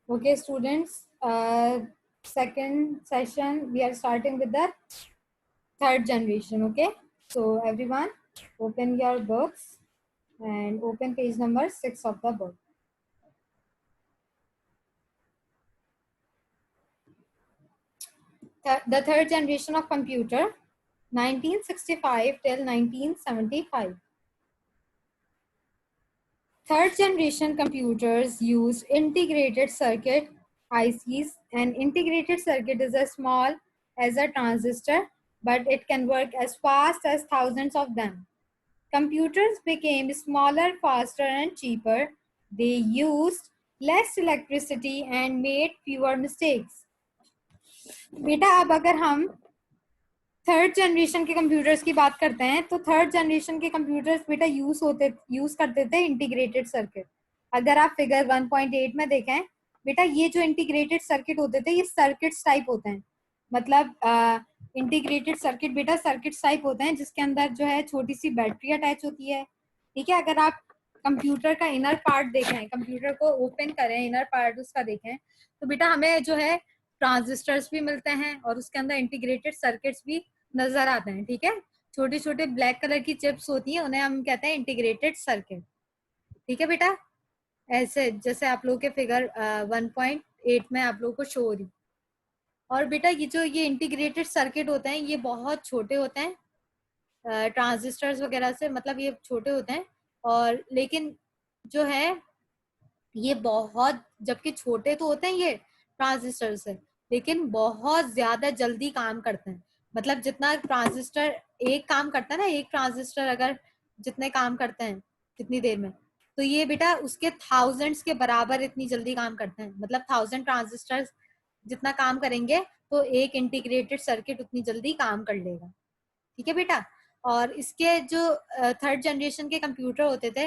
Okay, students, second session, we are starting with the third generation. Okay, so everyone, open your books and open page number 6 of the book. The third generation of computer, 1965 till 1975. Third generation computers use integrated circuit ICs. An integrated circuit is as small as a transistor, but it can work as fast as thousands of them. Computers became smaller, faster, and cheaper. They used less electricity and made fewer mistakes. बेटा अब अगर हम third generation के computers की बात करते हैं तो थर्ड जनरेशन के कंप्यूटर्स बेटा यूज करते थे इंटीग्रेटेड सर्किट. अगर आप फिगर 1.8 में देखें बेटा, ये जो इंटीग्रेटेड सर्किट होते थे ये सर्किट्स टाइप होते हैं. मतलब इंटीग्रेटेड सर्किट बेटा सर्किट्स टाइप होते हैं जिसके अंदर जो है छोटी सी बैटरी अटैच होती है. ठीक है, अगर आप कंप्यूटर का इनर पार्ट देखें, कंप्यूटर को ओपन करें, इनर पार्ट उसका देखें, तो बेटा हमें जो है ट्रांजिस्टर्स भी मिलते हैं और उसके अंदर इंटीग्रेटेड सर्किट्स भी नजर आते हैं. ठीक है, छोटे छोटे ब्लैक कलर की चिप्स होती हैं, उन्हें हम कहते हैं इंटीग्रेटेड सर्किट. ठीक है बेटा, ऐसे जैसे आप लोगों के फिगर 1.8 में आप लोगों को शो हो रही. और बेटा ये इंटीग्रेटेड सर्किट होते हैं ये बहुत छोटे होते हैं ट्रांजिस्टर्स वगैरह से, मतलब ये छोटे होते हैं. और लेकिन जो है ये बहुत, जबकि छोटे तो होते हैं ये ट्रांजिस्टर से, लेकिन बहुत ज्यादा जल्दी काम करते हैं. मतलब जितना ट्रांजिस्टर एक काम करता है ना, एक ट्रांजिस्टर अगर जितने काम करते हैं कितनी देर में, तो ये बेटा उसके थाउजेंड्स के बराबर इतनी जल्दी काम करते हैं. मतलब 1000 ट्रांजिस्टर जितना काम करेंगे तो एक इंटीग्रेटेड सर्किट उतनी जल्दी काम कर लेगा. ठीक है बेटा. और इसके जो थर्ड जनरेशन के कंप्यूटर होते थे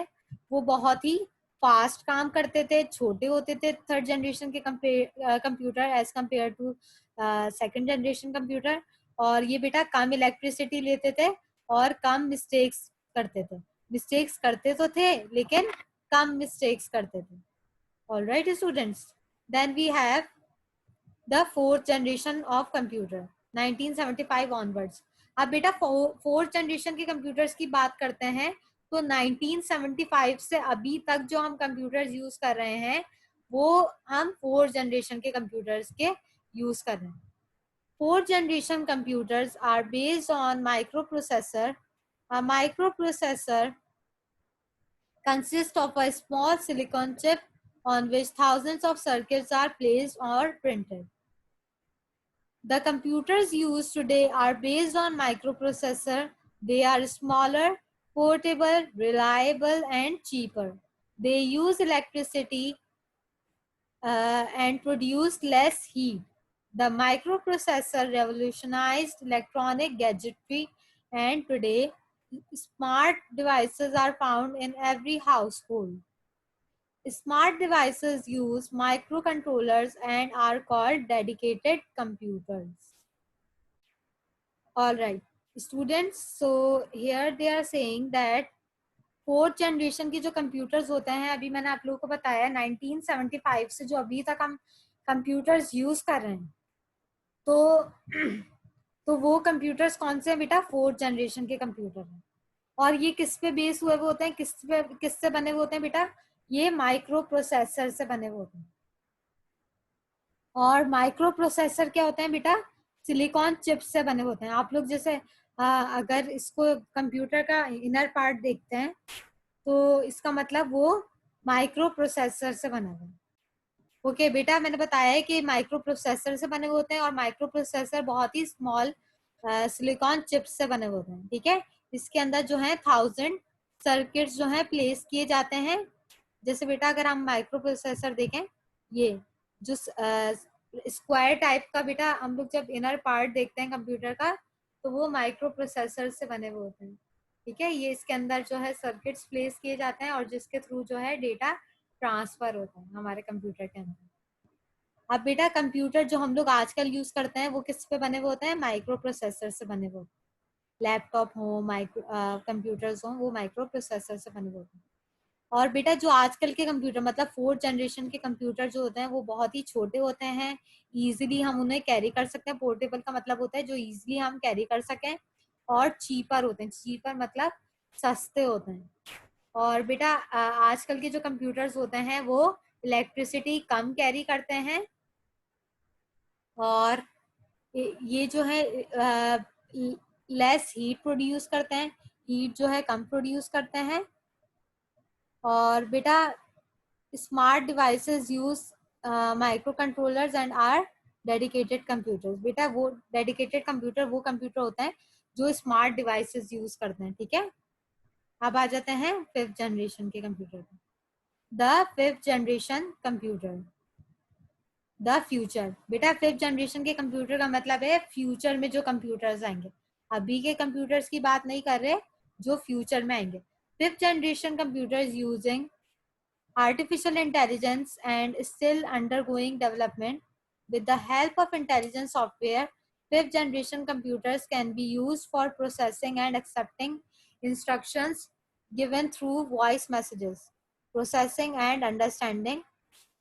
वो बहुत ही फास्ट काम करते थे, छोटे होते थे थर्ड जनरेशन के computer as compare to second generation computer. और ये बेटा कम इलेक्ट्रिसिटी लेते थे और कम मिस्टेक्स करते थे. मिस्टेक्स करते तो थे लेकिन कम मिस्टेक्स करते थे. Alright students, then we have the fourth generation of computer 1975 onwards. अब बेटा फोर्थ जनरेशन के कंप्यूटर्स की बात करते हैं तो 1975 से अभी तक जो हम कंप्यूटर्स यूज कर रहे हैं वो हम फोर्थ जनरेशन के कंप्यूटर्स के यूज कर रहे हैं. Fourth generation computers are based on microprocessor. A microprocessor consists of a small silicon chip on which thousands of circuits are placed or printed. The computers used today are based on microprocessor. They are smaller, portable, reliable, and cheaper. They use electricity and produce less heat. The microprocessor revolutionized electronic gadgetry, and today smart devices are found in every household. Smart devices use microcontrollers and are called dedicated computers. All right, students. So here they are saying that fourth generation के जो computers होते हैं, अभी मैंने आप लोगों को बताया 1975 से जो अभी तक हम कंप्यूटर्स यूज कर रहे हैं, तो वो कंप्यूटर्स कौन से हैं बेटा? फोर्थ जनरेशन के कंप्यूटर हैं. और ये किस पे बेस हुए हुए होते हैं, किससे बने हुए होते हैं बेटा? ये माइक्रो प्रोसेसर से बने हुए होते हैं. और माइक्रो प्रोसेसर क्या होते हैं बेटा? सिलिकॉन चिप्स से बने होते हैं. आप लोग जैसे अगर इसको कंप्यूटर का इनर पार्ट देखते हैं तो इसका मतलब वो माइक्रो प्रोसेसर से बना हुआ है. ओके बेटा, मैंने बताया है कि माइक्रो प्रोसेसर से बने हुए होते हैं और माइक्रो प्रोसेसर बहुत ही स्मॉल सिलिकॉन चिप्स से बने हुए होते हैं. ठीक है, इसके अंदर जो है 1000 सर्किट्स जो है प्लेस किए जाते हैं. जैसे बेटा अगर हम माइक्रो प्रोसेसर देखें, ये जो स्क्वायर टाइप का बेटा हम लोग जब इनर पार्ट देखते हैं कंप्यूटर का तो वो माइक्रो प्रोसेसर से बने हुए होते हैं. ठीक है, ये इसके अंदर जो है सर्किट्स प्लेस किए जाते हैं और जिसके थ्रू जो है डेटा ट्रांसफर होता है हमारे कंप्यूटर के अंदर. अब बेटा कंप्यूटर जो हम लोग आजकल यूज करते हैं वो किस पे बने हुए होते हैं? माइक्रो प्रोसेसर से बने हुए. लैपटॉप हो, माइक्रो कंप्यूटर्स हो, वो माइक्रो प्रोसेसर से बने हुए होते हैं. और बेटा जो आजकल के कंप्यूटर मतलब फोर्थ जनरेशन के कंप्यूटर जो होते हैं वो बहुत ही छोटे होते हैं, इजीली हम उन्हें कैरी कर सकते हैं। पोर्टेबल का मतलब होता है जो इजीली हम कैरी कर सकें, और चीपर होते हैं, चीपर मतलब सस्ते होते हैं। और बेटा आजकल के जो कंप्यूटर्स होते हैं वो इलेक्ट्रिसिटी कम कैरी करते हैं, और ये जो है लेस हीट प्रोड्यूस करते हैं, हीट जो है कम प्रोड्यूस करते हैं। और बेटा smart devices use micro controllers and are dedicated computers. बेटा वो डेडिकेटेड कंप्यूटर वो कंप्यूटर होता है जो स्मार्ट डिवाइसेस यूज करते हैं, ठीक है। अब आ जाते हैं फिफ्थ जनरेशन के कंप्यूटर पे। The fifth generation computer, the future. बेटा फिफ्थ जनरेशन के कंप्यूटर का मतलब है फ्यूचर में जो कंप्यूटर्स आएंगे, अभी के कंप्यूटर्स की बात नहीं कर रहे, जो फ्यूचर में आएंगे। Fifth generation computers using artificial intelligence and still undergoing development. With the help of intelligent software, fifth generation computers can be used for processing and accepting instructions given through voice messages, processing and understanding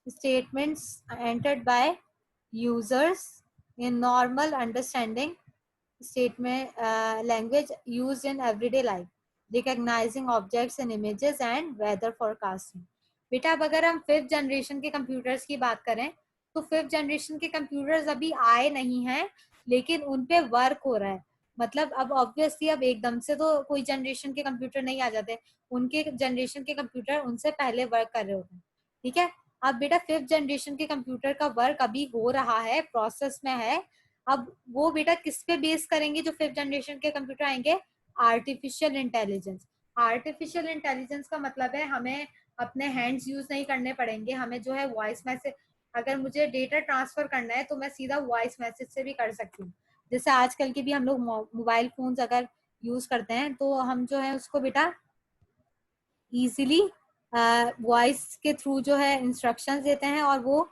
statements entered by users in normal understanding statement language used in everyday life, recognizing objects and images and weather forecasting. बेटा अब अगर हम fifth generation के computers की बात करें तो fifth generation के कंप्यूटर्स अभी आए नहीं हैं, लेकिन उन पे वर्क हो रहा है। मतलब अब ऑब्वियसली अब एकदम से तो कोई जनरेशन के कंप्यूटर नहीं आ जाते, उनके जनरेशन के कंप्यूटर उनसे पहले वर्क कर रहे होते हैं, ठीक है। अब बेटा फिफ्थ जनरेशन के कंप्यूटर का वर्क अभी हो रहा है, प्रोसेस में है। अब वो बेटा किस पे बेस करेंगे जो फिफ्थ जनरेशन के कंप्यूटर आएंगे? Artificial intelligence. आर्टिफिशियल इंटेलिजेंस का मतलब है हमें अपने हैंड्स यूज नहीं करने पड़ेंगे, हमें जो है वॉइस मैसेज, अगर मुझे डेटा ट्रांसफर करना है तो मैं सीधा वॉइस मैसेज से भी कर सकती हूँ। जैसे आजकल के भी हम लोग मोबाइल फोन्स अगर यूज करते हैं तो हम जो है उसको बेटा इजीली वॉइस के थ्रू जो है इंस्ट्रक्शंस देते हैं, और वो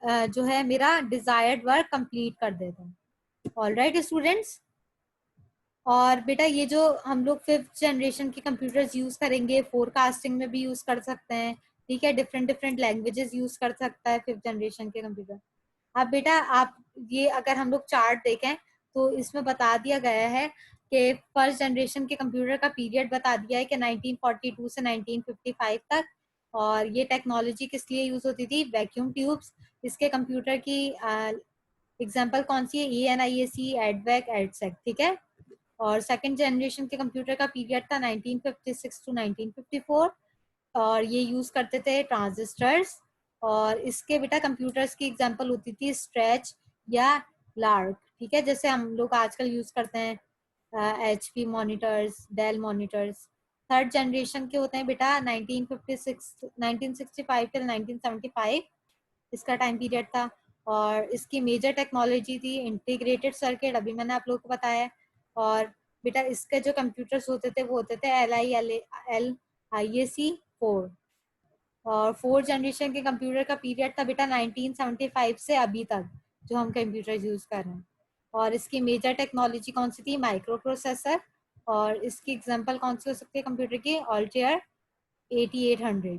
जो है मेरा डिजायर्ड वर्क कंप्लीट कर देते हैं। All right students. और बेटा ये जो हम लोग फिफ्थ जनरेशन के कंप्यूटर्स यूज करेंगे, फोरकास्टिंग में भी यूज कर सकते हैं, ठीक है। डिफरेंट डिफरेंट लैंग्वेजेस यूज कर सकता है फिफ्थ जनरेशन के कंप्यूटर। अब बेटा आप ये अगर हम लोग चार्ट देखें तो इसमें बता दिया गया है कि फर्स्ट जनरेशन के कंप्यूटर का पीरियड बता दिया है कि 1942 से 1955 तक। और ये टेक्नोलॉजी किस लिए यूज होती थी? Vacuum tubes. इसके कंप्यूटर की एग्जांपल कौन सी है? ENIAC, एडवेक, एडसेक, ठीक है। और सेकंड जनरेशन के कंप्यूटर का पीरियड था 1956 टू 1954, और ये यूज करते थे ट्रांजिस्टर्स। और इसके बेटा कंप्यूटर्स की एग्जांपल होती थी स्ट्रेच या लार्क, ठीक है, जैसे हम लोग आजकल यूज करते हैं HP monitors, Dell monitors. Third generation के होते हैं बेटा 1965 टिल 1975, इसका टाइम पीरियड था। और इसकी मेजर टेक्नोलॉजी थी इंटीग्रेटेड सर्किट, अभी मैंने आप लोगों को बताया है। और बेटा इसके जो कंप्यूटर्स होते थे वो होते थे LIAC4। और फोर्थ जनरेशन के कंप्यूटर का पीरियड था बेटा 1975 से अभी तक जो हम कंप्यूटर यूज कर रहे हैं। और इसकी मेजर टेक्नोलॉजी कौन सी थी? Micro processor. और इसकी एग्जांपल कौन सी हो सकती है कंप्यूटर की? Altair 8800।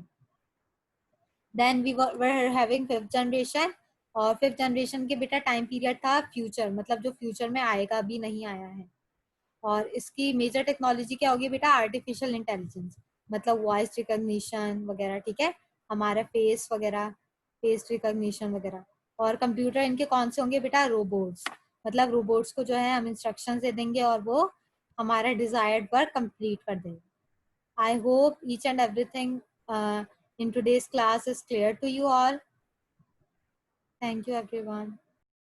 Then we were having fifth generation. और फिफ्थ जनरेशन के बेटा टाइम पीरियड था फ्यूचर, मतलब जो फ्यूचर में आएगा, अभी नहीं आया है। और इसकी मेजर टेक्नोलॉजी क्या होगी बेटा? आर्टिफिशियल इंटेलिजेंस, मतलब वॉइस रिकॉग्निशन वगैरह, ठीक है, हमारा फेस वगैरह, फेस रिकॉग्निशन वगैरह। और कंप्यूटर इनके कौन से होंगे बेटा? रोबोट्स, मतलब रोबोट्स को जो है हम इंस्ट्रक्शंस दे देंगे और वो हमारा डिजायर्ड वर्क कंप्लीट कर देंगे। I hope each and everything in today's class is clear to you all. Thank you everyone.